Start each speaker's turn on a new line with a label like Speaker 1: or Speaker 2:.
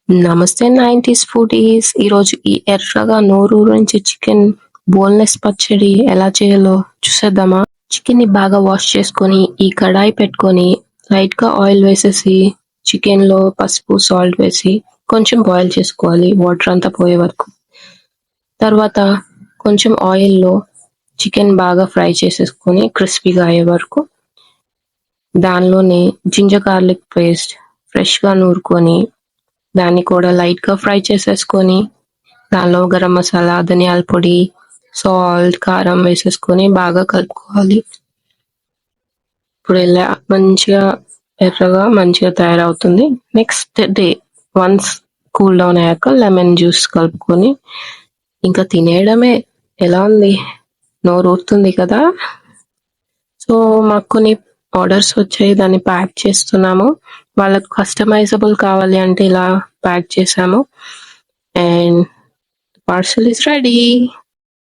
Speaker 1: నమస్తే 90స్ ఫుడీస్. ఈరోజు ఈ ఎర్రగా నోరూరించి చికెన్ బోన్లెస్ పచ్చడి ఎలా చేయాలో చూసేద్దామా? చికెన్‌ని బాగా వాష్ చేసుకొని, ఈ కడాయి పెట్టుకొని, లైట్‌గా ఆయిల్ వేసేసి, చికెన్‌లో పసుపు, సాల్ట్ వేసి కొంచెం బాయిల్ చేసుకోవాలి వాటర్ అంతా పోయే వరకు. తర్వాత కొంచెం ఆయిల్‌లో చికెన్ బాగా ఫ్రై చేసేసుకొని క్రిస్పీగా అయ్యే వరకు, దానిలోనే జింజర్ గార్లిక్ పేస్ట్ ఫ్రెష్‌గా నూరుకొని దాన్ని కూడా లైట్‌గా ఫ్రై చేసేసుకొని, దానిలో గరం మసాలా, ధనియాల పొడి, సాల్ట్, కారం వేసేసుకొని బాగా కలుపుకోవాలి. ఇప్పుడు ఇలా మంచిగా ఎర్రగా మంచిగా తయారవుతుంది. Next day once cool down అయ్యాక లెమన్ జ్యూస్ కలుపుకొని ఇంకా తినేయడమే. ఎలా ఉంది? నోరూరుతుంది కదా! సో మాకు కొన్ని ఆర్డర్స్ వచ్చాయి, దాన్ని ప్యాక్ చేస్తున్నాము. వాళ్ళకు కస్టమైజబుల్ కావాలి అంటే ఇలా ప్యాక్ చేసాము. And parcel is ready.